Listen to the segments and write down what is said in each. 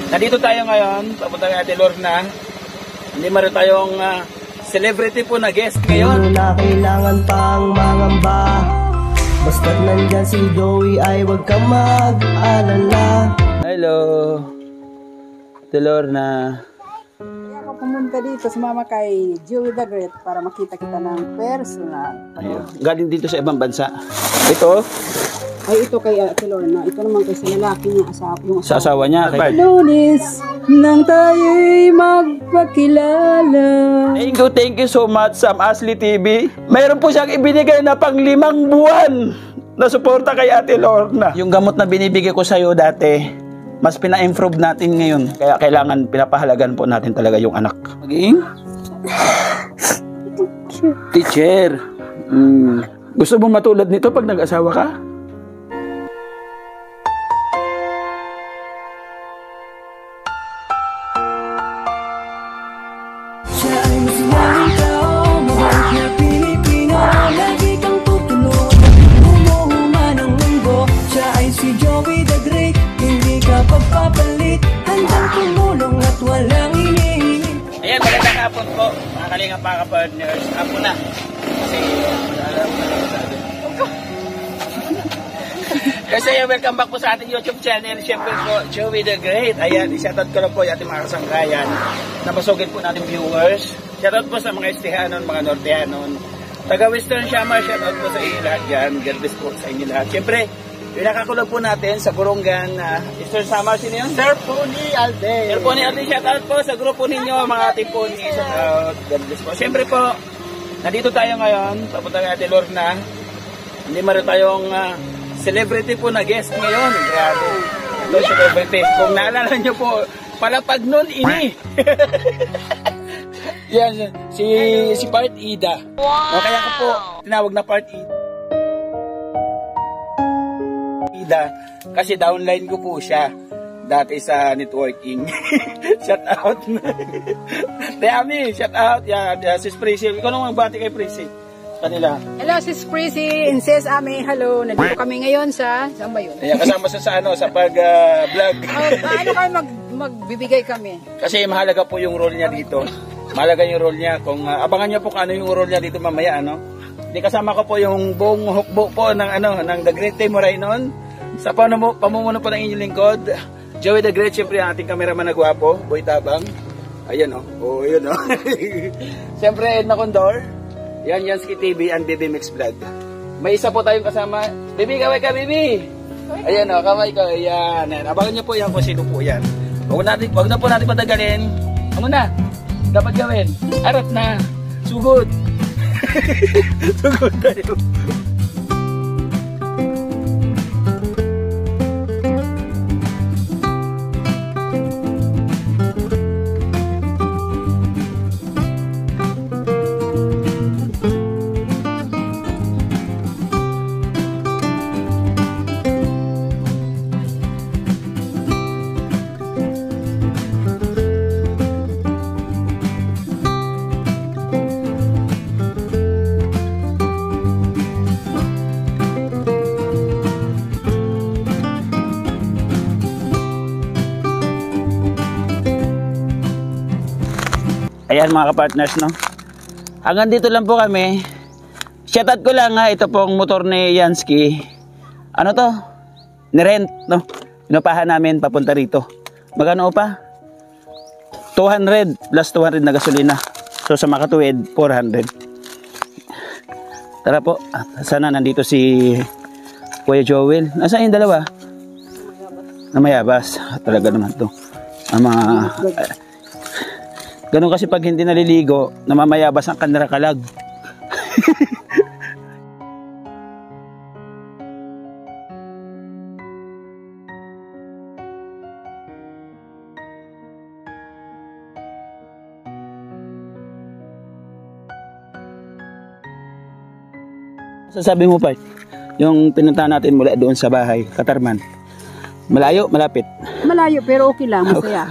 Nandito tayo ngayon, papunta kay Ate Lorna. Hindi meron tayong celebrity po na guest ngayon. Na kailangan pang mangamba, basta't nandyan si Joey ay wag kang mag-alala. Hello, Ate Lorna. Kaya ako pumunta dito, sumama kay Joey the Great para makita kita ng personal. Galing dito sa ibang bansa. Ito, Ay, ito kay Ate Lorna. Ito naman kay sa lalaki niya, yung sa asawa niya. Lunes, nang tayo'y magpakilala. Thank you so much, Sam Ashley TV. Mayroon po siyang ibinigay na pang 5 buwan na suporta kay Ate Lorna. Yung gamot na binibigay ko sa'yo dati, mas pina-improve natin ngayon. Kaya kailangan pinapahalagan po natin talaga yung anak. Maging? Teacher. Gusto mo matulad nito pag nag-asawa ka? Siya ay masinahing tao, mabait na Pilipino, lagi kang tutulog, bumuhuma ng mundo. Siya ay si Joey the Great, hindi ka pagpapalit, handang tumulong at walang hinihingi. Ayan, magandang hapon po, mga kalingap mga ka-partners. Hapon na. Kasi, alam mo na sabi. Kasi welcome back po sa ating YouTube channel. Siyempre po, Joey the Great. Ayan, i-shoutout ko lang po yung ating mga kasangkayan na masugid po natin viewers. Shoutout po sa mga Estehanon, mga Nortehanon. Taga-Western Samar, shoutout po sa inyo lahat yan. God bless po sa inyo lahat. Siyempre, pinakakulog po natin sa Burungan, Eastern Samar. Sino yun? Sir Pony Alde. Sir Pony Alde, shoutout po sa grupo ninyo, mga ating Pony. Shoutout. God bless po. Siyempre po, nandito tayo ngayon, papunta kay Ate Lorna. Hindi meron tayong celebrity po na guest ngayon. Grabe. Ito, celebrity. Kung naalala nyo po, palapag nun ini. Yan, si Part Ida. Wow. O, kaya ko po, tinawag na Part Ida. Kasi downline ko po siya. Dati sa networking. Shout out. Ami, shout out. Yan, sis Prissy. Ikaw naman magbati kay Prissy. Kanila. Hello, sis Prissy and sis Ami. Hello, nandito kami ngayon sa, saan ba yun? Ayan, kasama sa pag-vlog. Ano kayo magbibigay kami? Kasi mahalaga po yung role niya dito. Mahalaga yung role niya. Kung abangan niyo po kung ano yung role niya dito mamaya, ano? Di kasama ko po yung buong hukbo po ng The Great Team Moray noon. Sa pamumuno po ng inyong lingkod, Joey the Great, siyempre ang ating kameraman na gwapo, Boy Tabang. Ayan o. Oh, yun o. Siyempre, Edna Condor. Yan, Yansky TV and Baby Mix Vlog. May isa po tayong kasama. Baby, kaway ka, baby! Ayan o, kaway ka. Ayan. Abangan niyo po yan kung sino po yan. Huwag na po natin patagalin. Ano na? Dapat gawin. Arap na. Sugod. Sugod tayo. Ayan mga kapartners, no? Hanggang dito lang po kami. Shoutout ko lang ha, ito pong motor ni Yansky. Ano to? Nirent, no? Inupahan namin papunta rito. Magkano pa? 200 plus 200 na gasolina. So sa makatuwid, 400. Tara po. Sana nandito si Kuya Joel. Nasaan yung dalawa? Namayabas. Talaga naman to. Ang mga... ganun kasi pag hindi naliligo, namamayabas ang kanara kalag. Sasabi mo pa, yung pinuntahan natin mula doon sa bahay, Katarman. Malayo, malapit? Malayo, pero okay lang, masaya.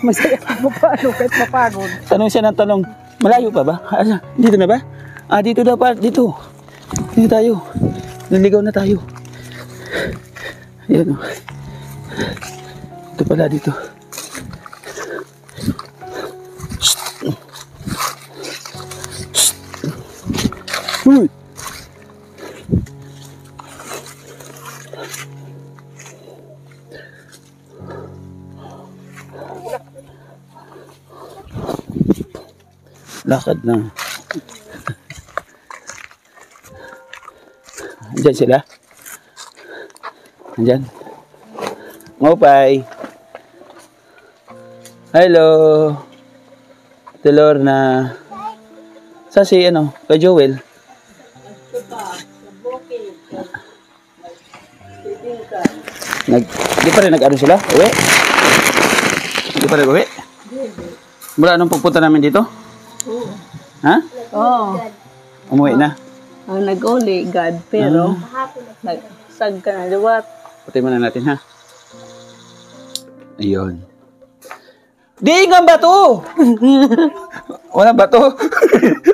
Masaya mo pa, kahit mapagod. Tanong siya ng tanong, malayo pa ba? Dito na ba? Dito na pa, dito. Dito tayo. Naligaw na tayo. Ayan o. Ito pala dito. Uy! Lakad na. Andyan sila? Andyan? Ngopay. Hello. Lorna. Sa si ano? Kay Joel? Di pa rin nag-ano sila? Uwi? Di pa rin uwi? Mula anong pagpunta namin dito? Ha? Oo. Umuwi na? Nag-uli, God, pero nagsag ka na liwat. Pati muna natin, ha? Ayun. Di nga bato! Wala bato.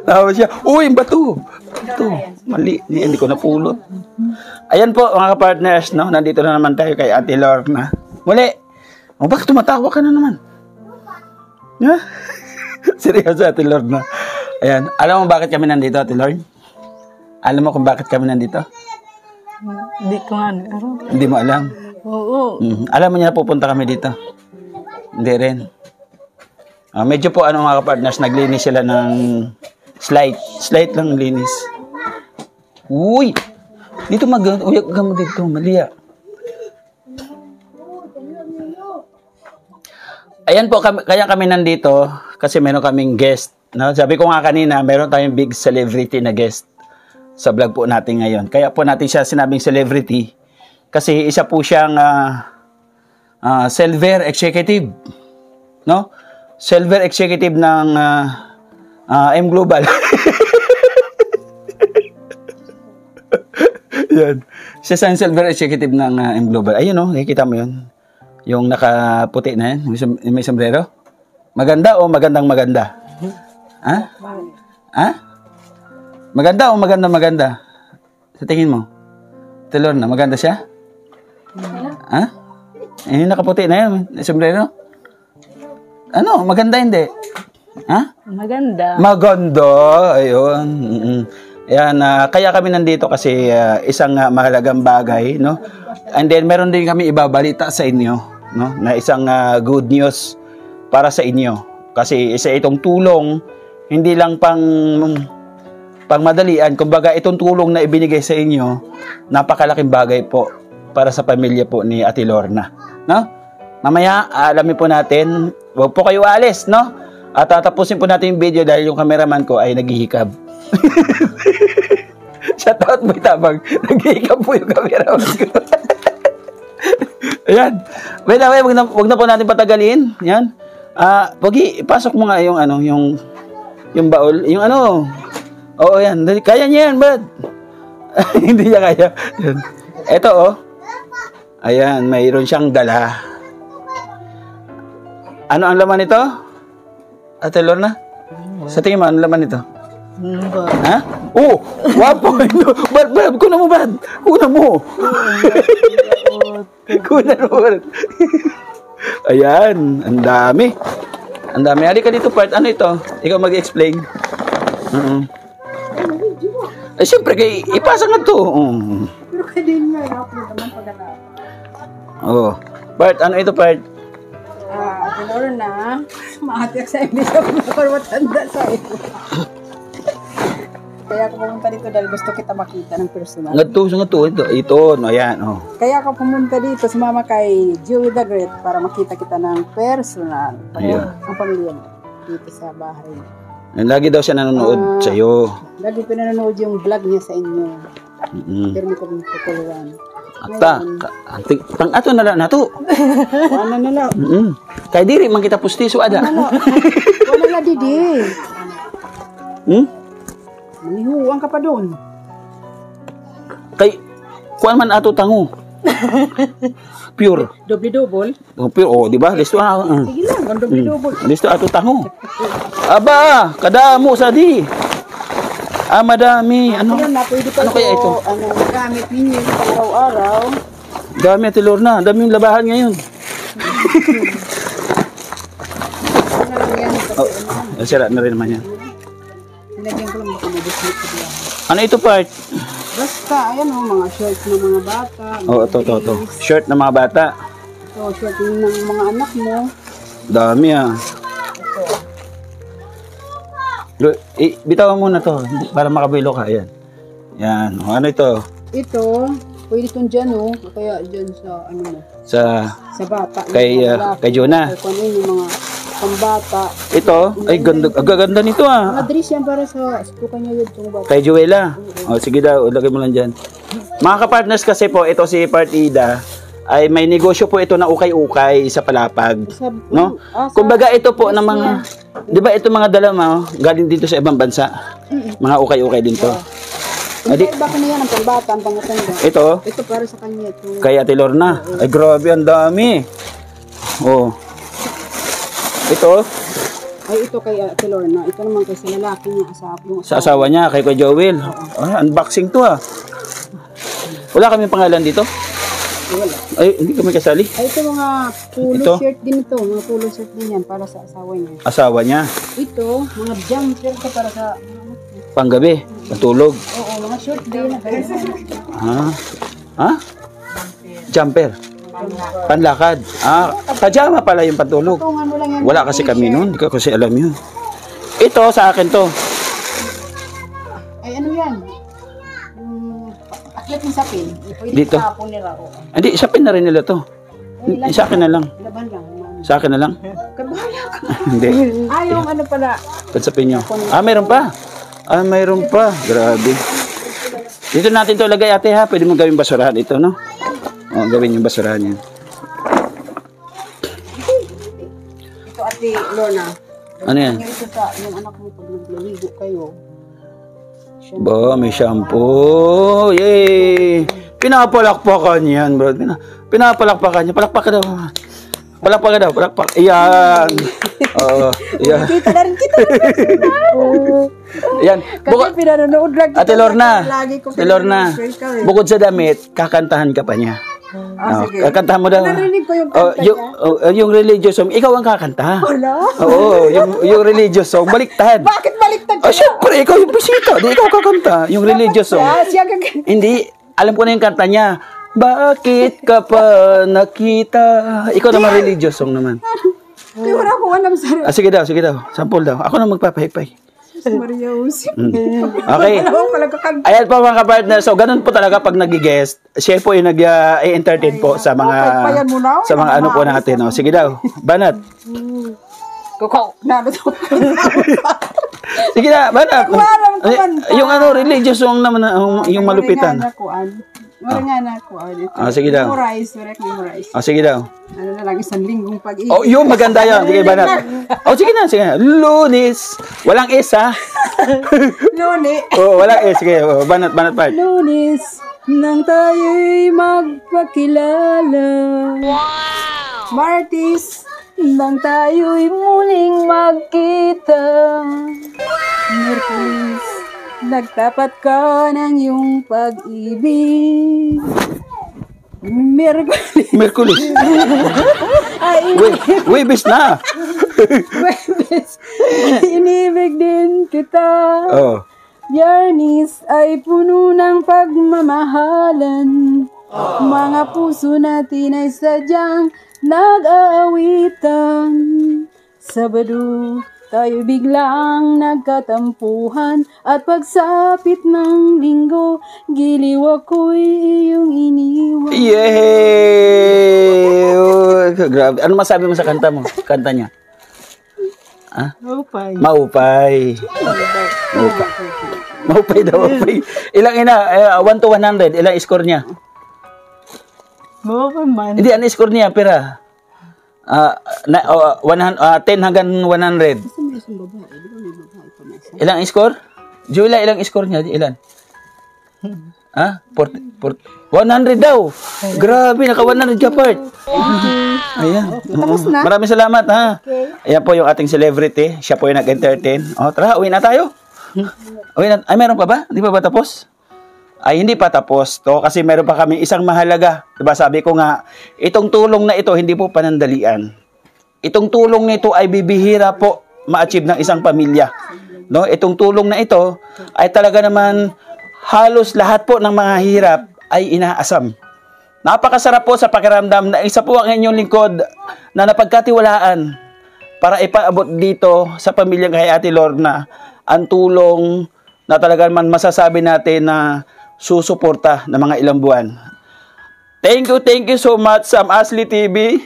Tawa siya, uy, bato! Bato. Mali, hindi ko napulot. Ayan po, mga ka-partners, no? Nandito na naman tayo kay Ate Lorna. Muli! Oh, bakit tumatawa ka na naman? Ha? Seryoso, Ate Lorna. Ayan, alam mo bakit kami nandito, Ate Lord? Alam mo kung bakit kami nandito? Hindi ko nga alam. Hindi mo alam? Oo. Alam mo niya na pupunta kami dito? Hindi rin. Medyo po mga ka-partners, naglinis sila ng slide. Slide lang linis. Uy! Dito uyag ka mo dito, maliya. Ayan po, kaya kami nandito kasi meron kaming guest. No? Sabi ko nga kanina, meron tayong big celebrity na guest sa vlog po natin ngayon. Kaya po natin siya sinabing celebrity kasi isa po siyang silver executive. No? Silver executive ng M Global. Yan. Siya sa silver executive ng M Global. Ayun no, nakikita mo yun. Yung nakaputi na yan, may sombrero. Maganda o magandang maganda? Ha? Ha? Maganda o maganda? Sa tingin mo? Telor na, maganda siya? Ha? Yung nakaputi na yan, may sombrero. Ano, maganda hindi? Ha? Maganda. Maganda, ayun. Ayan, kaya kami nandito kasi isang mahalagang bagay, no? And then meron din kami ibabalita sa inyo, no? Na isang good news para sa inyo. Kasi isa itong tulong, hindi lang pang madalian, kumbaga itong tulong na ibinigay sa inyo, napakalaking bagay po para sa pamilya po ni Ate Lorna, no? Mamaya, alamin po natin, huwag po kayo alis, no? At tatapusin po natin yung video dahil yung cameraman ko ay naghihikab. Shoutout mo itabang, naghihikab po yung cameraman ko. Ayan. Wait, wag na po natin patagalin. Yan. Ipasok mo nga yung yung baul, yung ano. Oo, yan. Kaya niya yan, bad. Hindi niya kaya. Yan. Ito, oh. Ayan, mayroon siyang dala. Ano ang laman nito? Ate Lorna? Sa tingin mo, ano laman nito? Ha? Oh! Wapo! Bad! Kuna mo, bad! Kuna mo! Kuna mo! Ayan! Ang dami! Ang dami. Halika dito, part. Ano ito? Ikaw mag-explain. Eh, siyempre, ipasa nga ito. Pero kaya din nga, naman pag-alala. Oh. Part, ano ito, part? Tinuro na, maatiyak sa English ako na matanda sa iyo. Kaya ako pumunta dito dahil gusto kita makita ng personal. Ito, no, yan, oh. Kaya ako pumunta dito, sumama kay Joey the Great para makita kita ng personal. Yeah. Ang pamilya mo, dito sa bahay. Lagi daw siya nanonood sa'yo. Lagi pinanonood yung vlog niya sa inyo. Pero may kong kukuluan. Tang ato na lang nato. Ano na lang? Kay diri man kita pustiso ada. Wala na didi. Manihuwang ka pa doon. Kay kuan man ato tango. Pure. Doble-double? Pure, oh, di ba? Listo Sige lang, ang doble-double. Listo ato tango. Aba, kadamo sa di. Madami. Ano? Ano kaya ito? Ano, gamit ninyo sa araw-araw. Dami, Ate Lorna. Daming labahan ngayon. Ano lang yan? Kasi Sira na rin naman yan. nilagyan ko lang baka mabuslit ko lang. Ano ito part? Basta, ayan o, mga short ng mga bata. Ito. Shirt ng mga bata. Ito, short ng mga anak mo. Dami Bitawan muna to para makabilo ka. Ayan. Yan. Ano ito? Ito, pwede itong dyan o. Kaya dyan sa ano mo. Sa Bata. kay Jonah. Kung ano yung mga pambata. Ito, ay ganda, ganda nito Mga dress yan para sa tukan niya yun itong bata. Kay Joella. O sige daw, lagay mo lang dyan. Mga kapartners kasi po, ito si Partida ay may negosyo po ito na ukay-ukay sa Palapag. No? Kumbaga ito po ng mga, di ba ito mga dalama, galing dito sa ibang bansa. Mga ukay-ukay din to. Adi, baka na yan ang pambata, ang pangatanda. Ito, Ito para sa kanya ito. kay Ate Lorna. Ay grabe, ang dami. Oh. Ito, Ay, ito kay Ate Lorna. Ito naman kay sa lalaki niya, yung sa asawa niya, kay Kuya Joel. Ay, unboxing to Wala kami pangalan dito? Wala. Ay, hindi kami kasali. Ay, ito mga polo Ito? shirt din ito. Mga polo shirt din yan para sa asawa niya. Asawa niya, Ito, mga jumper ito para sa... panggabi, patulog. Oo, mga short din. Ha? Jumper. Panlakad. Pajama pala yung patulog. Tungan mo lang yan. Wala kasi kami noon, hindi ko kasi alam yun. Ito, sa akin to. Ay, ano yan? Aklat ng sapin. Pwede Dito. tapon nila. Oo. Hindi, isapin na rin nila to. Sa akin na lang. Laban lang. Sa akin na lang. Kabaya ka. Hindi. Ay, yung ano pala. Pansapin nyo. Mayroon pa. Mayroon pa. Grabe. Dito natin to lagay ate ha. Pwede mo gawing basurahan ito, no? Gawin yung basurahan yan. Ito, Ate Lorna. Ano yan? Ito sa yung anak mo pag naglaligo kayo. Ba, may shampoo. Yay! Pinapalakpakan yan, bro. Pinapalakpakan niya. Palakpak ka daw. Palakpak ka daw. Palakpak. Ayan. Ayan. Kita na rin kita. Ayan. Kasi pinanonood lang kita. Ate Lorna. Lagi ko Ate Lorna. Bukod sa damit, kakantahan ka pa niya. Sige. Kakantahan mo daw. Narinig ko yung kanta niya. Yung religious song, ikaw ang kakanta. Wala. Oo, yung religious song, baliktad. Bakit baliktad ka? Syempre, ikaw yung bisita. Di ikaw kakanta. Yung religious song. Siya gagawin. Hindi, alam ko na yung kanta niya. Bakit ka pa nakita? Ikaw naman religious song naman. Kaya wala akong alam sa Sige daw. Sample daw. Ako na magpapahipay. Maria Jose. Okay. Wala akong pala kakanta. Ayan po mga kapartner. So, ganun po talaga pag nag-guest. Siya po yung nag-entertain po sa mga ano po natin. No? Sige daw. Banat. Kukaw. Sige na, banat. Walang kumanta. Yung ano, religious song naman, yung malupitan. Wala nga na ko. Sige daw. Memorize. Sige daw. Ano na lang, isang linggong pag-ibig. Oh, yung maganda yun. Sige, banat. Sige na. Lunes. Walang S, ha? Luni. Walang S. Sige, banat part. Lunes nang tayo'y magpakilala. Wow! Martis nang tayo'y muling magkita. Merkulis, nagtapat ka ng iyong pag-ibig. Merkulis. Ay, Webes na. Webes. Inibig din kita. Biyernes ay puno ng pagmamahalan. Mga puso natin ay sadyang nag-aawitan. Sabado, tayo biglang nagkatampuhan. At pagsapit ng linggo, giliw ako'y iyong iniwan. Yay! Grabe. Ano masabi mo sa kanta mo? Kanta niya? Maupay. Maupay daw. Ilang 1 to 100. Ilang score niya? Maupay man. Hindi, ano score niya? Pera? 10 hanggang 100. Ilang score? Julia, ilang score niya? Ilan? 100 daw. Grabe, naka 100 ka part. Ayan. Tapos na. Maraming salamat ha. Ayan po yung ating celebrity. Siya po yung nag-entertain. Tara, uwi na tayo. Uwi na. Ay, meron pa ba? Hindi pa ba tapos? ay hindi pa tapos to kasi meron pa kami isang mahalaga. Diba sabi ko nga, itong tulong na ito hindi po panandalian. Itong tulong nito ay bibihira po ma-achieve ng isang pamilya. No, itong tulong na ito ay talaga naman halos lahat po ng mga hirap ay inaasam. Napakasarap po sa pakiramdam na isa po ang inyong lingkod na napagkatiwalaan para ipaabot dito sa pamilyang kay Ate Lorna ang tulong na talaga man masasabi natin na susuporta ng mga ilang buwan. Thank you so much, Sam Ashley TV.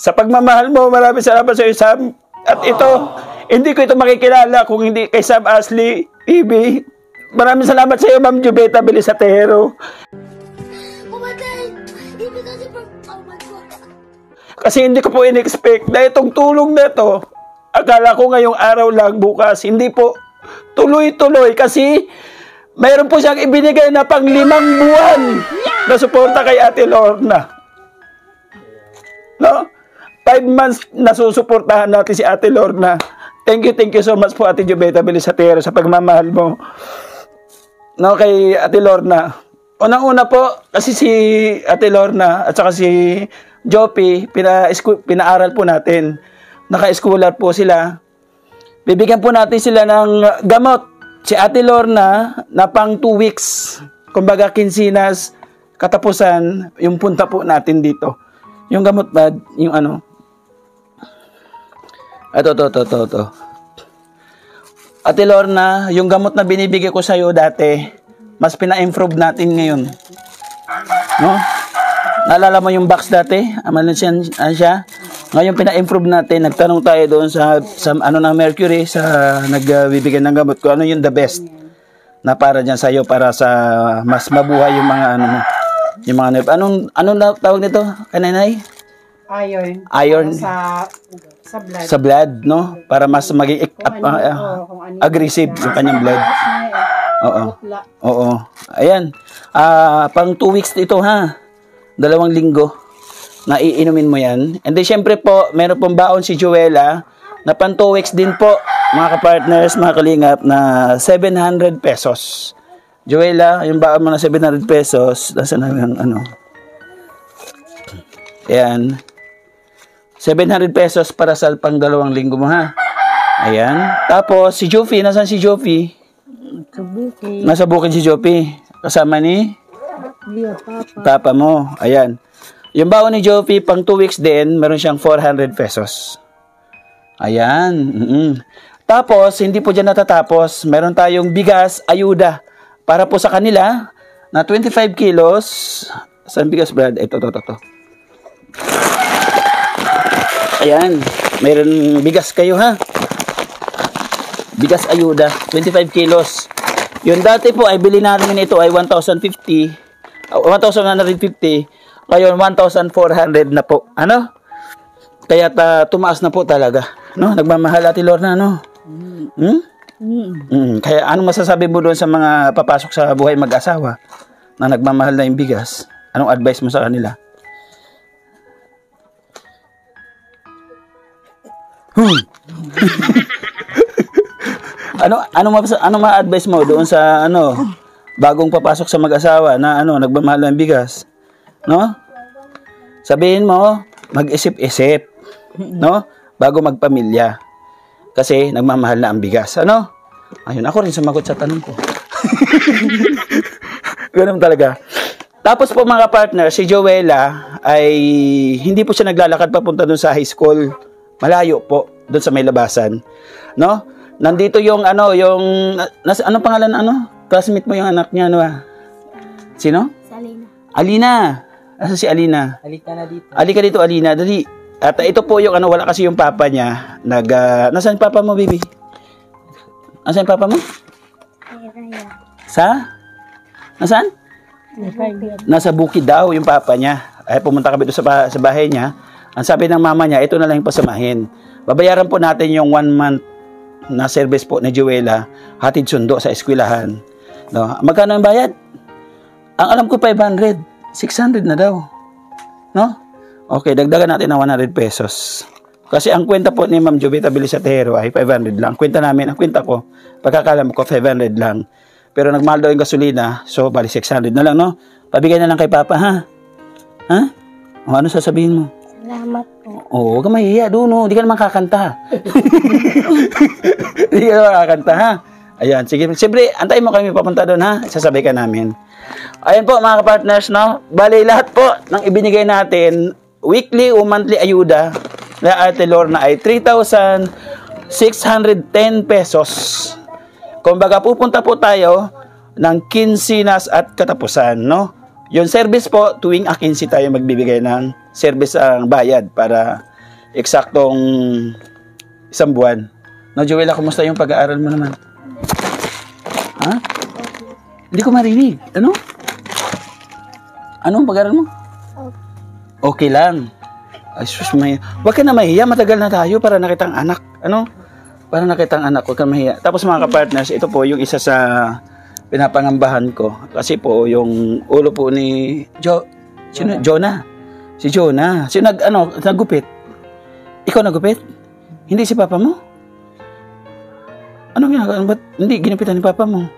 Sa pagmamahal mo, maraming salamat sa iyo, Sam. At ito, hindi ko ito makikilala kung hindi kay Sam Ashley TV. Maraming salamat sa iyo, Ma'am Jubeta Belisatero. Kasi hindi ko po in-expect na itong tulong na ito, akala ko ngayong araw lang, bukas, hindi po tuloy-tuloy kasi mayroon po siyang ibinigay na pang 5 buwan na suporta kay Ate Lorna. No? 5 months na susuportahan natin si Ate Lorna. Thank you so much po Ate Jubeta Belisatero sa pagmamahal mo. No, kay Ate Lorna. Unang-una po, kasi si Ate Lorna at saka si Jopi, pinaaral po natin. Naka-schooler po sila. Bibigyan po natin sila ng gamot. Si Ate Lorna na pang 2 weeks. Kumbaga, kinsinas, katapusan, yung punta po natin dito. Yung gamot ba, yung ano. Ito. Ate Lorna, yung gamot na binibigay ko sa'yo dati, mas pina-improve natin ngayon. No? Naalala mo yung box dati? Ano siya? Ngayon pina-improve natin. Nagtanong tayo doon sa ano ng Mercury sa nagbibigay ng gamot ko. Ano yung the best na para diyan sa iyo para sa mas mabuhay yung mga ano mo. Yung mga nerve. Anong tawag nito? Kananay? Iron. Sa blood, no? Para mas maging aggressive yung kanyang blood. Oo. Ayan. Pang 2 weeks ito ha. 2 linggo na iinumin mo yan. And then syempre po, meron pong baon si Joella na pang 2 weeks din po, mga kapartners, mga kalingap, na 700 pesos. Joella, yung baon mo na 700 pesos, nasa na yung ano? Ayan. 700 pesos para sa pang 2 linggo mo ha. Ayan. Tapos, si Jofi, nasaan si Jofi? Nasa bukid si Jofi. Kasama ni? Papa mo. Ayan. Yung baon ni Jofi, pang 2 weeks din, meron siyang 400 pesos. Ayan. Tapos, hindi po dyan natatapos. Meron tayong bigas, ayuda. Para po sa kanila, na 25 kilos. Saan bigas, Brad? Ito. Ayan. Meron bigas kayo, ha? Bigas ayuda. 25 kilos. Yung dati po, ay bili namin ito ay 1,150. Ngayon 1,400 na po. Ano? Kaya tumaas na po talaga. No? Nagmamahal Ate Lorna, no? Kaya anong masasabi mo doon sa mga papasok sa buhay mag-asawa na nagmamahal na yung bigas? Anong advice mo sa kanila? Ano ma-advise mo doon sa bagong papasok sa mag-asawa na nagmamahal ng bigas? No? Sabihin mo, mag-isip-isip, no? Bago magpamilya. Kasi nagmamahal na ang bigas. Ano? Ayun, ako rin sumagot sa tanong ko. Ganun talaga. Tapos po mga partner, si Joella ay hindi po siya naglalakad papunta doon sa high school. Malayo po, doon sa may labasan. No? Nandito yung anong pangalan classmate mo yung anak niya, Sino? Alina. Asa si Alina? Halika dito, Alina. Dali. At ito po yung wala kasi yung papa niya. Nasaan papa mo, baby? Nasaan papa mo? Nasaan? Nasa bukid daw yung papa niya. Ay pumunta kami doon sa bahay niya. Ang sabi ng mama niya, ito na lang yung pasamahin. Babayaran po natin yung 1 month na service po ni Joella, hatid sundo sa eskwelahan. No? Magkano ang bayad? Ang alam ko 500. 600 na daw. No? Okay, dagdagan natin ng 100 pesos. Kasi ang kwenta po ni Ma'am Jubeta Belisatero ay 500 lang. Kwenta namin, ang kwenta ko, pagkakalam ko 500 lang. Pero nagmahal daw yung gasolina, so bali 600 na lang, no? Pabigay na lang kay Papa, ha? Ha? O, ano sasabihin mo? Salamat po. Oo, huwag ka mahihiya doon, no? Hindi ka naman kakanta. Hindi ka naman kakanta, ha? Ayan, sige. Siyempre, antayin mo kami papunta doon, ha? Sasabay ka namin. Ayan po, mga kapartners, no? Bali, lahat po ng ibinigay natin, weekly o monthly ayuda na Ate Lorna ay 3,610 pesos. Kumbaga, pupunta po tayo ng kinsinas at katapusan, no? Yung service po, tuwing 15 tayo magbibigay ng service ang bayad para eksaktong isang buwan. No, Joella, kumusta yung pag-aaral mo naman? Ha? Hindi ko marinig. Ano? Ano ang pag-aaral mo? Okay lang. Ay, sus, huwag ka na mahiya. Matagal na tayo para nakitang anak. Ano? Para nakitang anak, huwag kang mahiya. Tapos mga kapartners, ito po yung isa sa pinapangambahan ko. Kasi po, yung ulo po ni Jonah. Si Jonah. Si nagupit. Ikaw nagupit? Hindi si Papa mo? Anong ginagawa? Ba't hindi ginapitan ni Papa mo?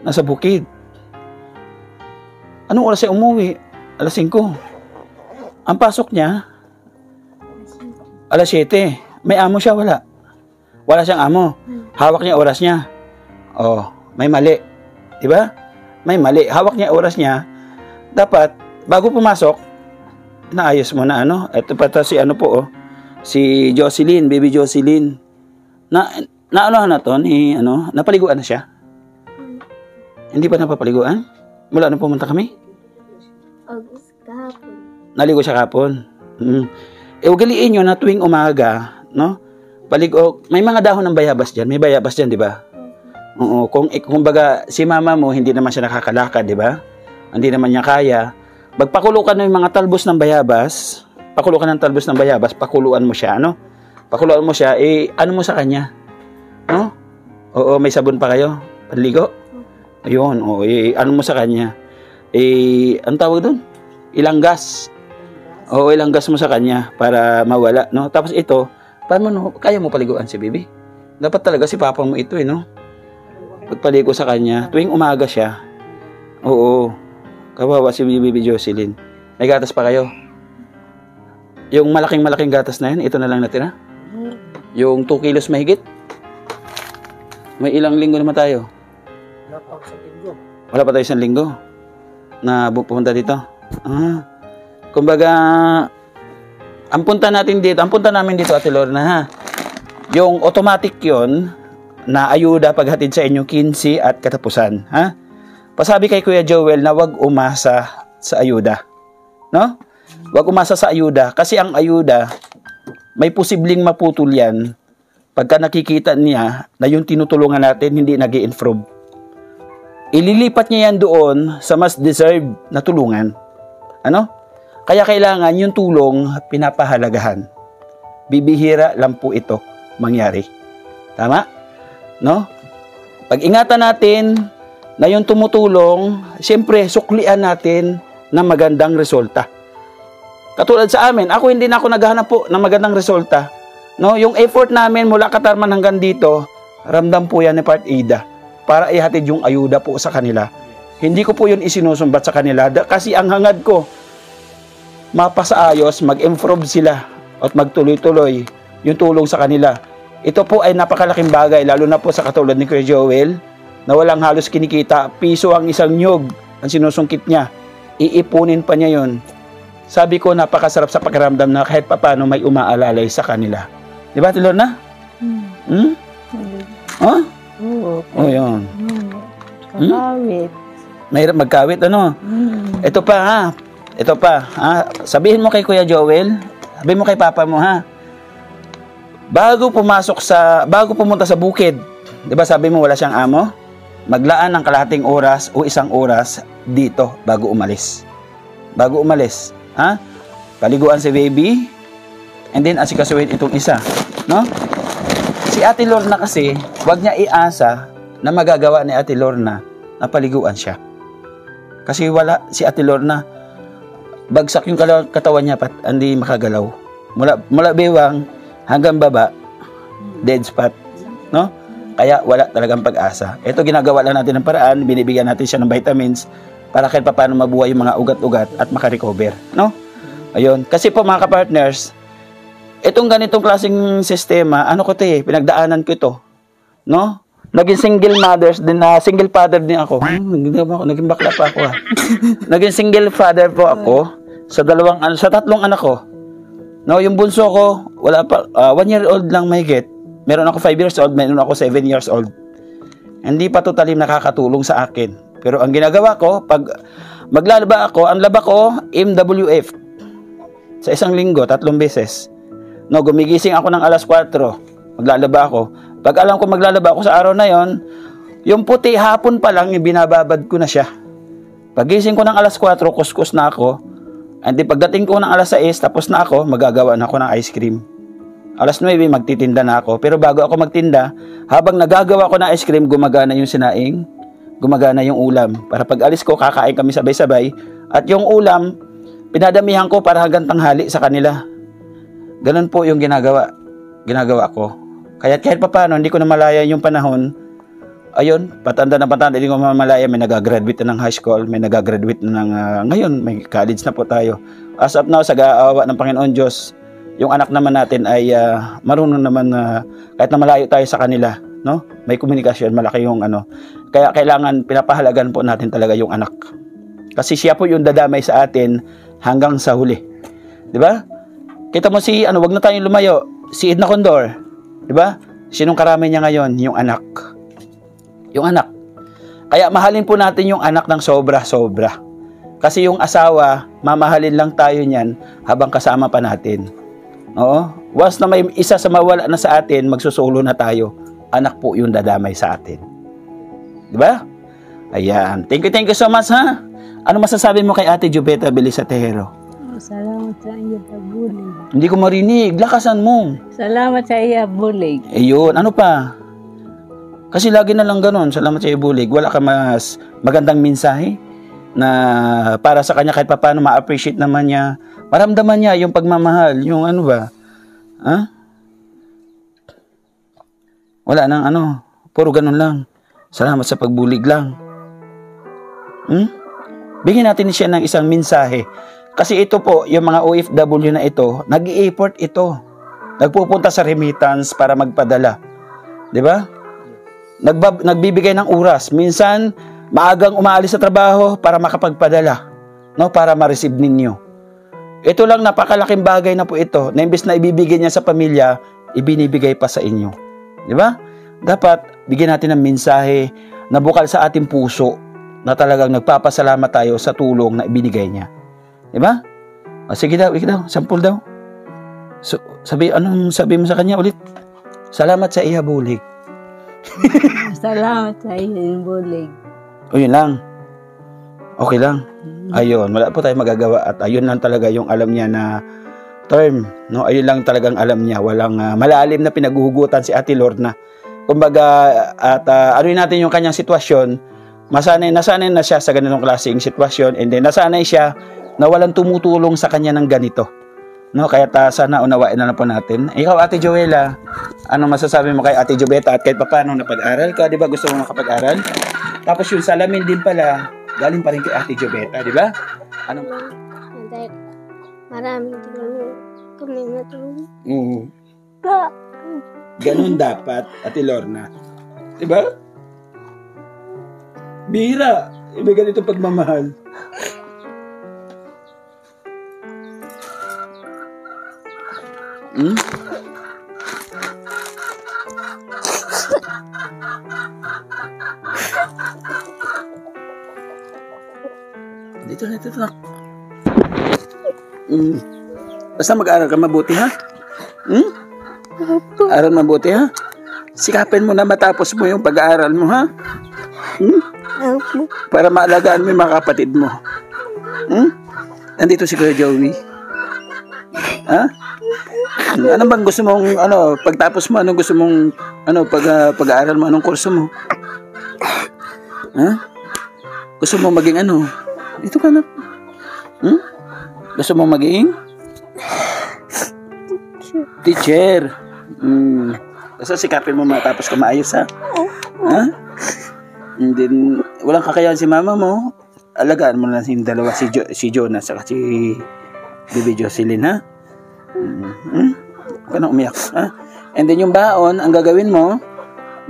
Nasa bukid. Anong oras siya umuwi? Alas 5. Ang pasok niya, alas 7. May amo siya, wala? Wala siyang amo. Hawak niya oras niya. Oh, may mali. Diba? May mali. Hawak niya oras niya. Dapat, bago pumasok, naayos mo na ano. Ito pa si ano po, oh. Si Jocelyn, baby Jocelyn. Naanohan na to, napaliguan na siya. Hindi pa napapaliguan? Mula na pumunta kami? August kahapon. Naligo siya kahapon. Ugaliin nyo na tuwing umaga, no? May mga dahon ng bayabas dyan. May bayabas dyan, di ba? Oo. Kung baga, si mama mo, hindi naman siya nakakalakad, di ba? Hindi naman niya kaya. Magpakulukan mo yung mga talbos ng bayabas. Pakulukan ng talbos ng bayabas, pakuluan mo siya, ano? Pakuluan mo siya, ano mo sa kanya? No? Oo, may sabon pa kayo? Panligo? Ayun, ano mo sa kanya? Ang tawag doon? Ilanggas. Oo, ilanggas mo sa kanya para mawala, no? Tapos ito, paano kaya mo paliguan si baby? Dapat talaga si papa mo ito, no? Pagpaligo sa kanya, tuwing umaga siya. Oo. Kawawa si baby Jocelyn. May gatas pa kayo? Yung malaking gatas na yan, ito na lang natira? Yung 2 kilos mahigit? May ilang linggo naman tayo? Wala pa tayo 1 linggo na pupunta dito. Kumbaga, ang punta namin dito, Ate Lorna, ha? Yung automatic yon na ayuda paghatid sa inyo 15 at katapusan, ha? Pasabi kay Kuya Joel na wag umasa sa ayuda, no? Wag umasa sa ayuda kasi ang ayuda may posibleng maputol yan pagka nakikita niya na yung tinutulungan natin hindi nag-i-improve. Ililipat niya yan doon sa mas deserve na tulungan. Ano? Kaya kailangan yung tulong pinapahalagahan. Bibihira lang po ito mangyari. Tama? No? Pag-ingatan natin na yung tumutulong, siyempre suklian natin ng magandang resulta. Katulad sa amin, hindi na ako naghahanap po ng magandang resulta. No? Yung effort namin mula Katarman hanggang dito, ramdam po yan ni Part Ida para ihatid yung ayuda po sa kanila. Hindi ko po yun isinusumbat sa kanila kasi ang hangad ko, mapasaayos, mag-improve sila at magtuloy-tuloy yung tulong sa kanila. Ito po ay napakalaking bagay, lalo na po sa katulad ni Kuya Joel, na walang halos kinikita, piso ang isang nyog ang sinusungkit niya. Iipunin pa niya yun. Sabi ko, napakasarap sa pakiramdam na kahit papano may umaalalay sa kanila. Di ba, Ate Lorna? Oh? Oh, yun. Kakawit. Mahirap magkawit, ano? Ito pa, ha? Ito pa, ha? Sabihin mo kay Kuya Joel, sabihin mo kay Papa mo, ha? Bago pumunta sa bukid, di ba sabi mo wala siyang amo? Maglaan ng kalahating oras o 1 oras dito bago umalis. Bago umalis, ha? Paliguan si baby, and then asikasuhin itong isa, no? Si Ate Lorna kasi, wag niya iasa na magagawa ni Ate Lorna na paliguan siya. Kasi wala si Ate Lorna, bagsak yung katawan niya pat hindi makagalaw. Mula bewang hanggang baba, dead spot, no? Kaya wala talagang pag-asa. Ito, ginagawa lang natin ng paraan, binibigyan natin siya ng vitamins para kahit paano mabuhay yung mga ugat-ugat at makarecover, no? Ayun. Kasi po mga kapartners, itong ganitong klaseng sistema, ano ko pinagdaanan ko ito, no? Naging single mothers din na single father din ako. Naging bakla pa ako. Naging single father po ako sa tatlong anak ko. No, yung bunso ko, wala pa 1 year old lang mahigit. Meron ako 5 years old, meron ako 7 years old. Hindi pa totally nakakatulong sa akin. Pero ang ginagawa ko, pag maglalaba ako, ang laba ko, MWF. Sa isang linggo, 3 beses. No, gumigising ako ng alas 4. Maglalaba ako. Pag alam ko maglalaba ako sa araw na yon, yung puti hapon pa lang, binababad ko na siya. Pagising ko ng alas 4, kuskus na ako. And then pagdating ko ng alas 6, tapos na ako, magagawa na ako ng ice cream. Alas 9, magtitinda na ako. Pero bago ako magtinda, habang nagagawa ko ng ice cream, gumagana yung sinaing, gumagana yung ulam. Para pag alis ko, kakain kami sabay-sabay. At yung ulam, pinadamihan ko para hanggang tanghali sa kanila. Ganun po yung ginagawa ko. Kaya kahit paano, hindi ko na malaya yung panahon. Ayun, patanda, hindi ko malaya. May nagagraduate na ng high school, may nagagraduate na ng, ngayon, may college na po tayo. As of now, sa gaawa ng Panginoon Diyos, yung anak naman natin ay marunong naman kahit na malayo tayo sa kanila, no? May komunikasyon, malaki yung Kaya kailangan pinapahalagan po natin talaga yung anak. Kasi siya po yung dadamay sa atin hanggang sa huli. 'Di ba? Kita mo wag na tayong lumayo, si Edna Condor, 'di ba? Sinong karami niya ngayon? Yung anak. Yung anak. Kaya mahalin po natin yung anak ng sobra-sobra. Kasi yung asawa, mamahalin lang tayo niyan habang kasama pa natin. Oo. Once na may isa sa mawala na sa atin, magsusulo na tayo. Anak po yung dadamay sa atin. Diba? Ayan. Thank you so much, ha? Ano masasabi mo kay Ate Jubeta Belisatero? Salamat sa iyo, Bulig. Hindi ko marinig. Lakasan mo. Salamat sa iyo, Bulig. Ayun. Ano pa? Kasi lagi na lang ganun. Salamat sa iyo, Bulig. Wala ka mas magandang mensahe na para sa kanya kahit paano ma-appreciate naman niya. Maramdaman niya yung pagmamahal, yung ano ba? Ha? Wala nang puro ganun lang. Salamat sa pagbulig lang. Bigyan natin siya ng isang mensahe. Kasi ito po, yung mga OFW na ito, nag-i-effort ito. Nagpupunta sa remittance para magpadala. 'Di ba? Nagbibigay ng oras. Minsan, maagang umaalis sa trabaho para makapagpadala, no, para ma-receive ninyo. Ito lang, napakalaking bagay na po ito, na imbes na ibibigay niya sa pamilya, ibinibigay pa sa inyo. Di ba? Dapat bigyan natin ng mensahe na bukal sa ating puso na talagang nagpapasalamat tayo sa tulong na ibinigay niya. Di ba? Sige daw, sample daw. So, anong sabi mo sa kanya ulit? Salamat sa iya, Bulig. Salamat sa iyo, Bulig. O yun lang. Okay lang. Ayun, wala po tayong magagawa at ayun lang talaga yung alam niya na term, no? Ayun lang talagang alam niya, walang malalim na pinaghuhugutan si Ate Lorna. Kumbaga anuin natin yung kanyang sitwasyon, nasanay na siya sa ganitong klaseng sitwasyon, and then nasanay siya na walang tumutulong sa kanya ng ganito. No, kaya sana unawain na lang po natin. Ikaw, Ate Joella, ano masasabi mo kay Ate Jubeta at kahit paano napag-aral ka, 'di ba? Gusto mo makapag-aral? Tapos yung salamin din pala galing pa rin kay Ate Jubeta, di ba? Ano? Dahil maraming tulong kami natulong. Ganun dapat, Ate Lorna. Di ba? Bihira. Ibig ganito pagmamahal. Dito na. Basta mag-aaral ka mabuti, ha? Aral mabuti, ha? Sikapin mo na matapos mo yung pag-aaral mo, ha? Para maalagaan mo yung mga kapatid mo. Nandito si Kuya Joey. Ha? Ano bang gusto mong, pagtapos mo, anong gusto mong, pag-aaral mo, anong kurso mo? Ha? Gusto mong maging Ito ka na. Gusto mong maging? Teacher. Basta sikapin mo matapos ka maayos, ha? Ha? And then, walang kakayahan si mama mo. Alagaan mo na yung dalawa, si Jonas at si Baby Jocelyn, ha? Huwag ka na umiyak, ha? And then yung baon, ang gagawin mo,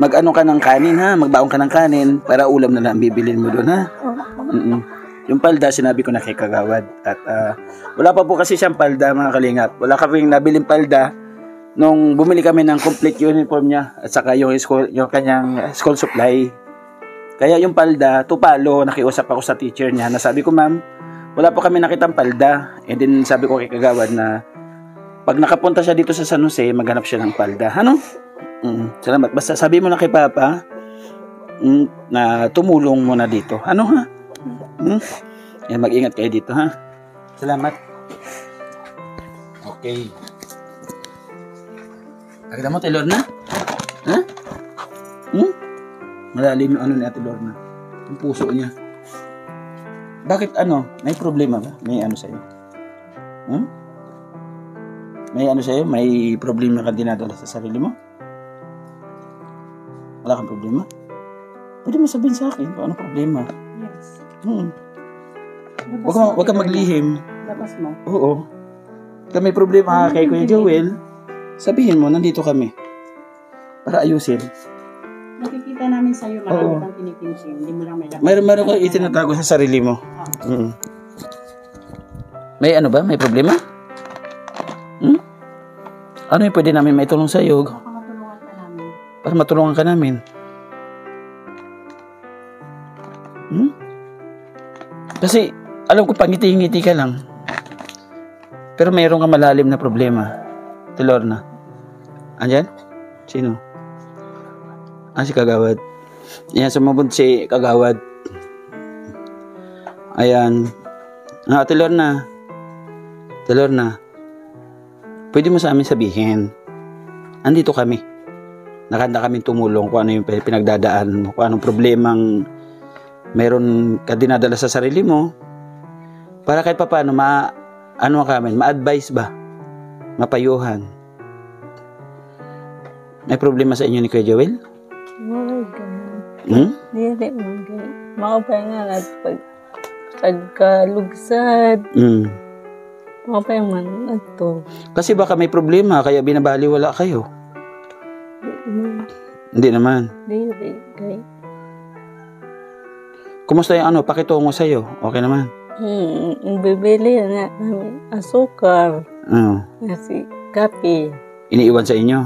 mag-ano ka ng kanin, ha? Magbaon ka ng kanin para ulam na lang bibilin mo doon, ha? Yung palda, sinabi ko na kay Kagawad. At wala pa po kasi siyang palda, mga kalingap. Wala kaming nabiling palda nung bumili kami ng complete uniform niya at saka yung kanyang school supply. Kaya yung palda, tupalo, nakiusap ako sa teacher niya. Nasabi ko, ma'am, wala po kami nakitang palda. And then sabi ko kay Kagawad na pag nakapunta siya dito sa San Jose, maghanap siya ng palda. Ano? Salamat. Basta sabi mo na kay Papa na tumulong mo na dito. Ano, ha? Yan, mag-ingat kayo dito, ha? Salamat. Okay. Nakita mo, Ate Lorna? Ha? Malalim yung ano ni Ate Lorna. Yung puso niya. Bakit ano? May problema ba? May ano sa'yo? May ano sa'yo? May problema ka dinadala sa sarili mo? Wala kang problema? Pwede mo sabihin sa akin kung ano problema. Yes. Huwag kang maglihim. Labas mo. Oo. Kung may problema kay Kuya Joel, sabihin mo, nandito kami. Para ayusin. Nakikita namin sa'yo, marami kang kinikinsin. Hindi mo lang may labas. Mayroon ka itinatago sa sarili mo. May ano ba? May problema? Ano yung pwede namin maitulong sa'yo? Matulungan ka namin. Para matulungan ka namin. Kasi, alam ko, pangiti-ngiti ka lang. Pero mayroon ka malalim na problema. Ate Lorna. Andyan? Sino? Si Kagawad. Ayan, sumabot si Kagawad. Ayan. Ate Lorna. Ate Lorna. Pwede mo sa amin sabihin. Andito kami. Nakanda kami tumulong kung ano yung pinagdadaan mo. Kung anong problemang meron ka dinadala sa sarili mo. Para kahit pa paano, ma-advise ba? Mapayuhan. May problema sa inyo ni Kuya Joel? Dili man kay maupay nga at pag pagkalugsad. Maupay man ato. Kasi baka may problema kaya binabaliwala kayo. Hindi naman. Dili kay. Kumusta yung ano, pakitungo sa'yo? Okay naman? Bibili na namin asukar. Kasi kape. Iniiwan sa inyo?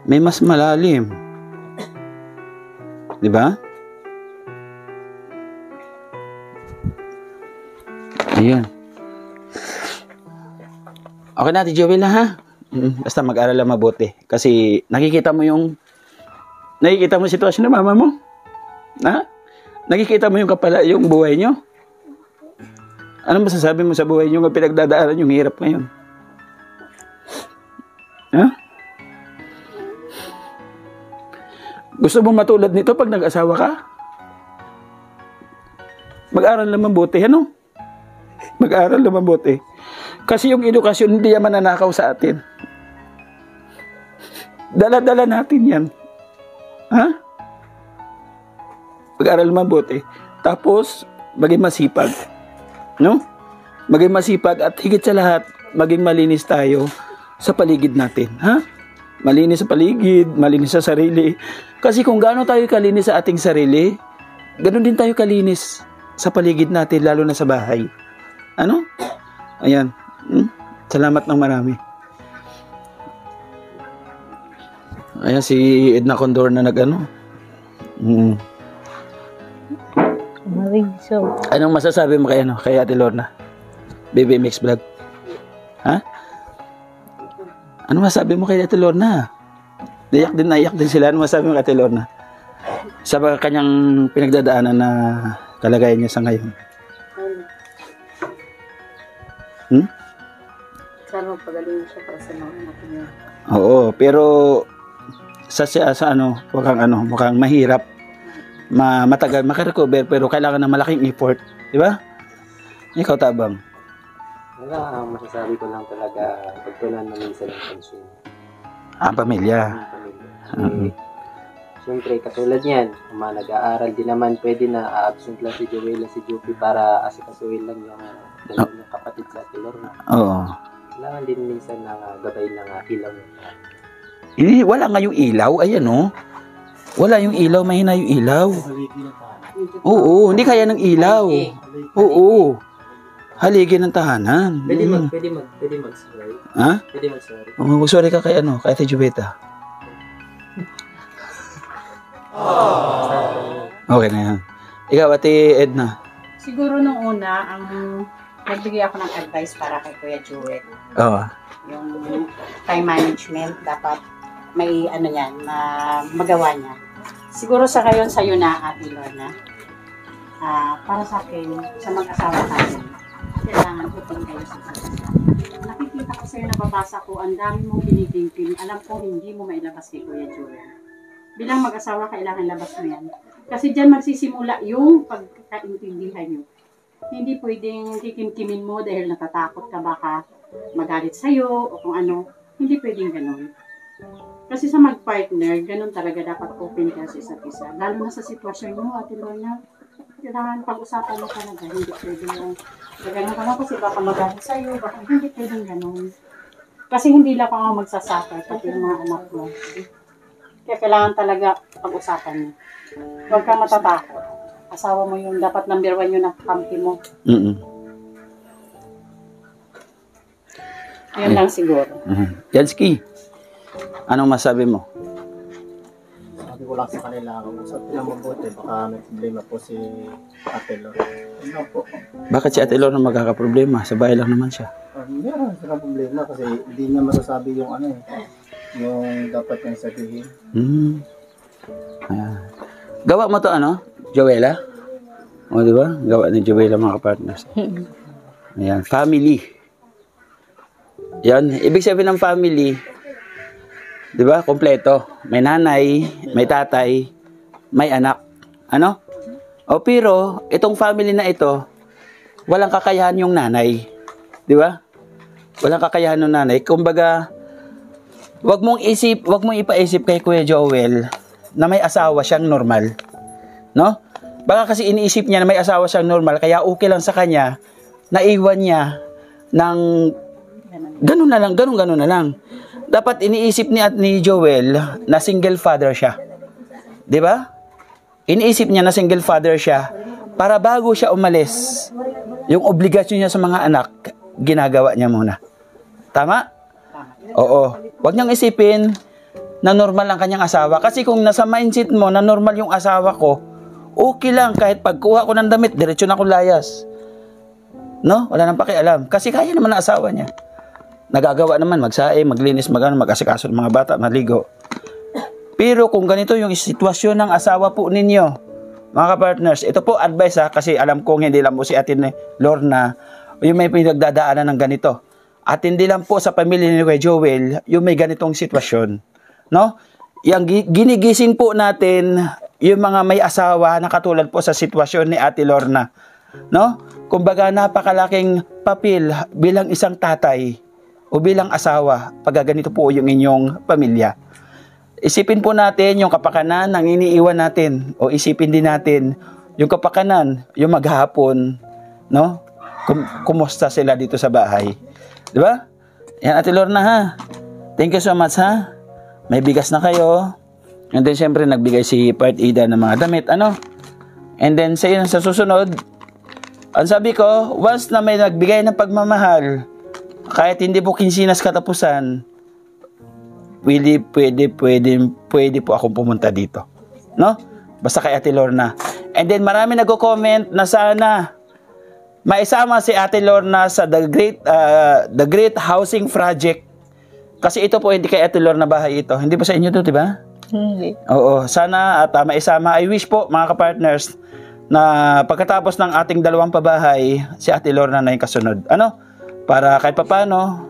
May mas malalim. Di ba? Ayan. Okay na, Ate Joel, ha? Basta mag-aral lang mabuti. Kasi nakikita mo yung sitwasyon ng mama mo? Ha? Nakikita mo yung buhay nyo? Ano masasabi mo sa buhay nyo nga pinagdadaanan yung hirap ngayon? Ha? Gusto mo matulad nito pag nag-asawa ka? Mag-aral lang mabuti, ano? Mag-aral lang mabuti. Kasi yung edukasyon hindi yan mananakaw sa atin. Dala-dala natin yan. Ha? Mag-aral mabuti. Tapos, maging masipag. No? Maging masipag at higit sa lahat, maging malinis tayo sa paligid natin. Ha? Malinis sa paligid, malinis sa sarili. Kasi kung gaano tayo kalinis sa ating sarili, ganoon din tayo kalinis sa paligid natin, lalo na sa bahay. Ano? Ayan. Salamat ng marami. Ayan si Edna Condor na nag-ano. Anong masasabi mo kay Ate Lorna? Baby Mix Vlog. Ha? Ano masasabi mo kay Ate Lorna? Naiyak din sila. Ano masasabi mo kay Ate Lorna? Sa kanyang pinagdadaanan na kalagayan niya sa ngayon. Sana magpagaling siya para sa mga anak niya. Oo, pero sa mukhang mahirap, matagal makarecover, pero kailangan ng malaking effort, di ba? Ikaw, Tabang. Wala, ang masasabi ko lang talaga, pagtulan na minsan ng pansin. Pamilya. Ang pamilya. Siyempre, katulad niyan, kung nag-aaral din naman, pwede na a-absent lang si Joel si Jopi para asikasuhin lang yung dalawang kapatid sa Ate Lorna. Oo. Kailangan din minsan ng gabay ng ilaw. Wala nga yung ilaw, ayan oh. Wala yung ilaw, mahina yung ilaw. Oo, hindi kaya ng ilaw. Oo. Haligi ng tahanan. Pwede mag-sorry. Ha? Pwede mag-sorry. Sorry ka kay kay Ate Jubeta. Okay na yan. Ikaw, Ate Edna. Siguro nung una, nagbigay ako ng advice para kay Kuya Joel. Oo. Yung time management, dapat may magawa niya. Siguro sa ngayon sa'yo na, Ate Lorna, para sa akin, sa mag-asawa tayo, kailangan utin kayo sa isa. Nakikita ko sa'yo, nababasa ko, ang dami mong binibingpin. Alam ko, hindi mo mailabas kay Kuya Joel. Bilang mag-asawa, kailangan labas mo yan. Kasi dyan magsisimula yung pagkaintindihan nyo. Hindi pwedeng kikimkimin mo dahil natatakot ka baka magalit sa'yo o kung ano. Hindi pwedeng ganun. Kasi sa mag-partner, ganun talaga dapat open ka sa isa't isa. Lalo na sa sitwasyon mo, Ate Lorna, kailangan pag-usapan mo talaga. Hindi pwedeng yung ganun ka na kasi baka magalit sa'yo. Baka hindi pwedeng ganun. Kasi hindi lang ako magsasuffer pati yung mga anak mo. Kaya kailangan talaga pag-usapan mo. Huwag ka matatakot. Asawa mo yung dapat number 1 yun na kampi mo. Yun lang siguro. Yansky, anong masabi mo? Sabi ko lang sa kanila, kung usap nilang mabuti, baka may problema po si Ate Lorna. Ano po? Bakit si Ate Lorna magkakaproblema? Sa bahay lang naman siya. Meron silang problema kasi hindi niya masasabi yung yung dapat niyang sabihin. Ayan. Gawa mo to Joella? O diba? Gawa ni Joella mga partners. Ayan, family. Yan, ibig sabihin ng family, diba? Kompleto. May nanay, may tatay, may anak. Ano? O pero, itong family na ito, walang kakayahan yung nanay. Diba? Walang kakayahan ng nanay. Kumbaga, wag mong ipaisip kay Kuya Joel na may asawa siyang normal. No? Baka kasi iniisip niya na may asawa siyang normal, kaya okay lang sa kanya, naiwan niya ng ganun na lang. Dapat iniisip ni Joel na single father siya. 'Di ba? Iniisip niya na single father siya para bago siya umalis, yung obligasyon niya sa mga anak, ginagawa niya muna. Tama? Oo. Huwag niyang isipin na normal ang kanyang asawa. Kasi kung nasa mindset mo na normal yung asawa ko, okay lang kahit pagkuha ko ng damit, diretso na akong layas. No? Wala nang pakialam. Kasi kaya naman ang asawa niya. Nagagawa naman, magsae, maglinis, mag-asikaso ng mga bata, maligo. Pero kung ganito yung sitwasyon ng asawa po ninyo, mga ka-partners, ito po advice kasi alam kong hindi lang po si Ate Lorna yung may pinagdadaanan ng ganito. At hindi lang po sa pamilya ni Kuya Joel yung may ganitong sitwasyon. No? Yung ginigising po natin yung mga may asawa na katulad po sa sitwasyon ni Ate Lorna. No? Kumbaga napakalaking papel bilang isang tatay o bilang asawa pag ganito po yung inyong pamilya. Isipin po natin yung kapakanan ng iniiwan natin o isipin din natin yung kapakanan, yung maghapon, no? Kumusta sila dito sa bahay. Di ba? Yan, Ate Lorna ha. Thank you so much ha. May bigas na kayo. And then syempre nagbigay si Part Ida ng mga damit. And then sa susunod, ang sabi ko, once na may nagbigay ng pagmamahal, kahit hindi po kinsinas katapusan, pwede po akong pumunta dito. No? Basta kay Ate Lorna. And then marami nagko-comment na sana maisama si Ate Lorna sa The Great Housing Project. Kasi ito po hindi kay Ate Lorna bahay ito. Hindi ba sa inyo to, di ba? Hindi. Oo, sana at maisama. I wish po mga ka-partners na pagkatapos ng ating dalawang pabahay, si Ate Lorna na yung kasunod. Para kahit papano,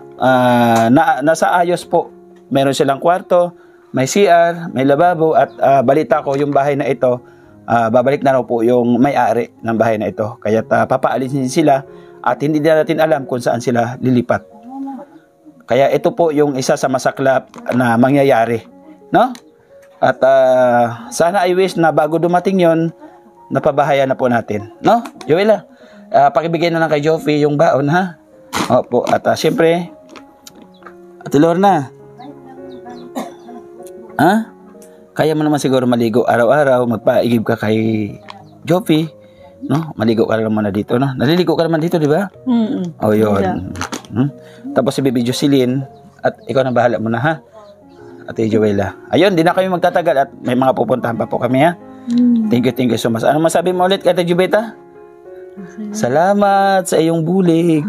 nasa ayos po. Meron silang kwarto, may CR, may lababo at balita ko yung bahay na ito, babalik na raw po yung may-ari ng bahay na ito. Kaya papaalisin sila at hindi na natin alam kung saan sila lilipat. Kaya ito po yung isa sa masaklap na mangyayari, no? At sana I wish na bago dumating yon, napabahayan na po natin, no? Joella, pakibigay na lang kay Joffy yung baon, ha? Opo, at syempre, Ate Lorna, ha? Kaya mo naman siguro maligo araw-araw, magpaigib ka kay Joffy, no? Maligo ka naman na dito, no? Naliligo ka naman dito, di ba? O, yun. Yeah. Tapos si Baby Jocelyn, at ikaw na bahala mo na, ha? Ate Joella. Ayun, di na kami magtatagal at may mga pupuntahan pa po kami, ha? Thank you so much. Ano masabi mo ulit, Ate Jubeta? Salamat sa iyong bulig.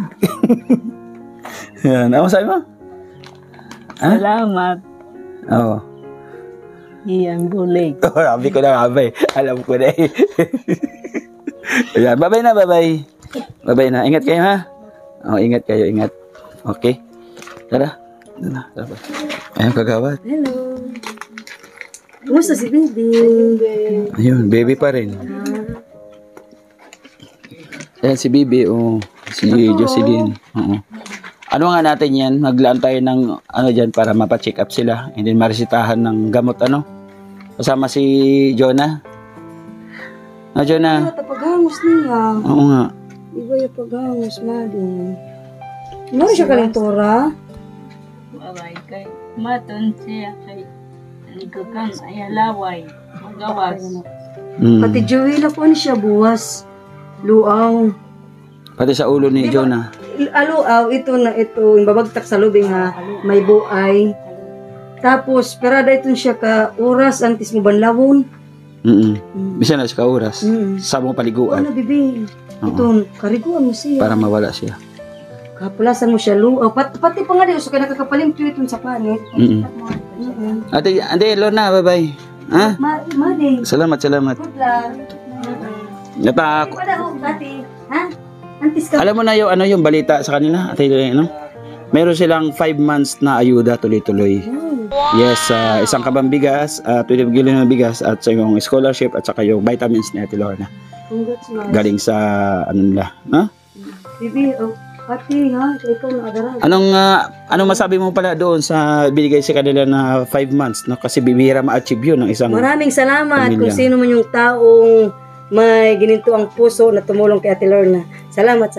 Yan, ano masabi mo? Ha? Salamat. Oo. Iyan, bulig. Sabi ko na abay. Alam ko na eh. Ayan, bye-bye na, bye-bye. Bye-bye na. Ingat kayo, ha? Oh, ingat kayo, ingat. Okay. Tara. Tara. Ayan, kagawad. Hello. Kumusta si baby? Ayun, baby pa rin. Ayan, si baby, oh. Si Jocelyn. Oo. Ano nga natin yan? Maglaan tayo ng ano dyan para mapacheck up sila. And then maresitahan ng gamot, ano? Kasama si Jonah. Jonah. Paghangos niya. Oo nga. Iba yung paghangos, Madi. Ano siya kalintura? Babay kay maton siya kay nagkakang ayalaway. Magawas. Pati Joella po siya buwas. Luaw. Pati sa ulo ni Jonah. Aluaw, ito na ito. Yung babagtak sa lubing ha. May buay. Tapos, perada ito siya ka oras antes mo banlawon. Bisa na siya ka oras. Sa mong paliguan. Ano, bibi? Ito, kariguan mo siya. Para mawala siya. Kapulasan mo siya luaw. Pati pa nga din, so kaya nakakapalimpyo ito sa panit. Ate, Lorna, bye-bye. Ha? Madi. Salamat. Good luck. Natak. Wala ho, dati. Ha? Antis ka. Alam mo na yung ano yung balita sa kanila, Ate, ano? Meron silang 5 months na ayuda tuloy-tuloy. Yes, isang kabang bigas, 20 kilo ng bigas at sa yung scholarship at saka yung vitamins ni Ate Lorna. Congrats, Madi. Galing sa ano nila, no? Bibi, pati ha, ikaw na adaran. Anong masabi mo pala doon sa binigay sa kanila na 5 months, no? Kasi bibihira ma-achieve yun ng isang Maraming salamat pamilya. kung sino man yung taong may gininto ang puso na tumulong kay Ate Lorna. Salamat.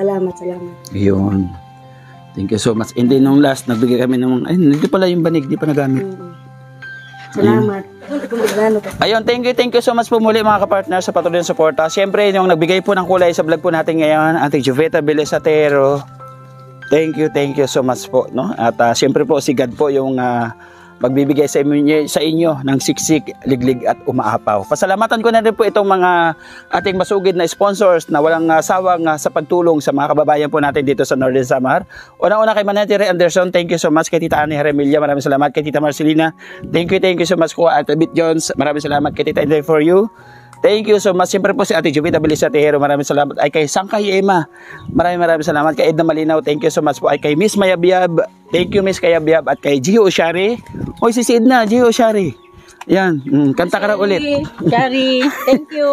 Yun. Thank you so much. And then nung last, nagbigay kami ng ay, hindi pala yung banig, di pa nagamit. Salamat. Ayun, thank you so much po muli mga kapartner sa patuloy na suporta. Siyempre, yung nagbigay po ng kulay sa vlog po natin ngayon, Ate Joveta Belesatero. Thank you so much po, no? At siyempre po si God po yung magbibigay sa inyo ng siksik, liglig at umaapaw. Pasalamatan ko na rin po itong mga ating masugid na sponsors na walang sawang sa pagtulong sa mga kababayan po natin dito sa Northern Samar. Una-una kay Manatire Anderson, thank you so much. Kay Tita Annie Heremilia, maraming salamat. Kay Tita Marcelina, thank you so much ko. At Bit Jones, maraming salamat. Kay Tita Enjoy For You, thank you so much. Siyempre po si Ate Joveta Belesatero, maraming salamat. Ay kay Sangkay Emma, maraming salamat. Kay Edna Malinaw, thank you so much po. Ay kay Miss Mayabyab, thank you Miss Kayabyab. At kay Gio Oshari, oy si Edna, Gio Oshari. Yan, kanta ka na ulit. Shari, thank you.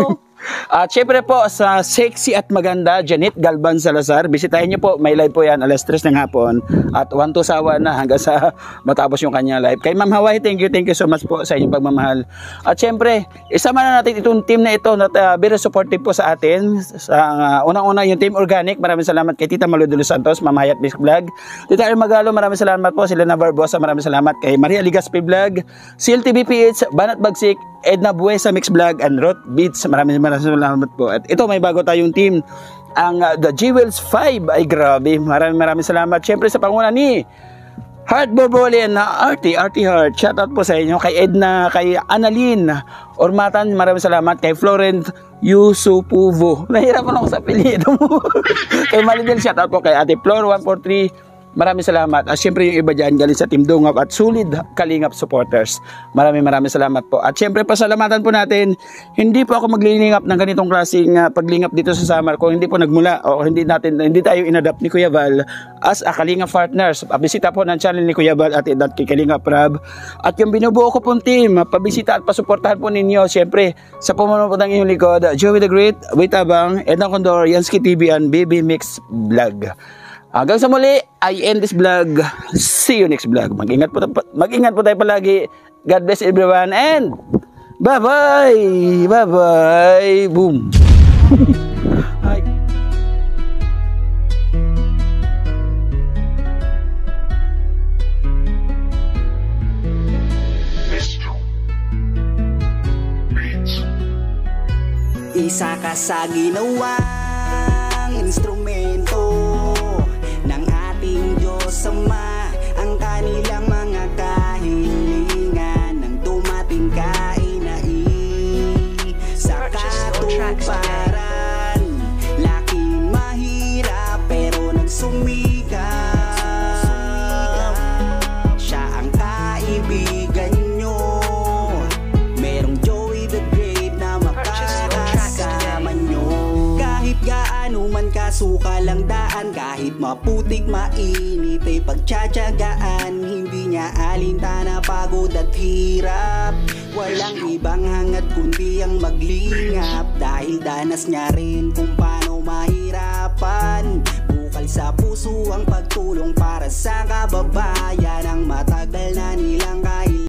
At syempre po sa sexy at maganda Janet Galban Salazar, bisitahin niyo po, may live po yan alas 3 ng hapon at 1 to sawa na hanggang sa matapos yung kanya live. Kay Ma'am Hawaii, thank you so much po sa inyong pagmamahal. At syempre, isama na natin itong team na ito na very supportive po sa atin. Sa unang-una yung Team Organic, maraming salamat kay Tita Malu de Los Santos, Ma'am Hayat Miss Vlog, Tita Erin Magalo, maraming salamat po, sila na Barbosa, maraming salamat kay Maria Ligaspi Vlog, Sil TVPH, Banat Bagsik, Edna Buesa Mix Vlog and Roth Beats, maraming salamat po. At ito may bago tayong team, ang The Jewels 5. Ay grabe, maraming salamat syempre sa panguna ni Heart Borbolian na Artie Heart. Shout out po sa inyo kay Edna, kay Annalyn Ormatan, maraming salamat kay Florent Yusupuvo. Nahirapan ako sa apelyido mo. Kay Malidel, shout out po kay Ate Flor 143 Maraming salamat. At syempre yung iba dyan galing sa Team Dungap at Solid Kalingap supporters. Maraming salamat po. At syempre pasalamatan po natin, hindi po ako maglilingap ng ganitong klaseng paglingap dito sa Samar kung hindi po nagmula o hindi tayo inadapt ni Kuya Val as a Kalingap partners. Pabisita po ng channel ni Kuya Val at kay Kalingap Rab. At yung binubuo ko pong team, pabisita at pasuportahan po ninyo syempre sa pumuno po ng inyong likod, Joey the Great, Wait Abang, Edna Condor, Yansky TV and Baby Mix Vlog. Hanggang sa muli, I end this vlog. See you next vlog. Mag-ingat po tayo palagi. God bless everyone and bye-bye! Bye-bye! Boom! Hi. Isa ka sa ginawang instrumento ng ating Diyos Ama, ang kanilang mga kahilingan ng dumating kainai sa katuparan. Laking mahirap pero nagsumikap, siya ang kaibigan nyo. Merong Joey the Great na makakasama nyo. Kahit gaano man kasukal ang daan, kahit maputik mainit ay pagtsatsagaan, hindi niya alintana pagod at hirap. Walang ibang hangad kundi ang maglingap, dahil danas niya rin kung paano mahirapan. Bukal sa puso ang pagtulong para sa kababayan, ang matag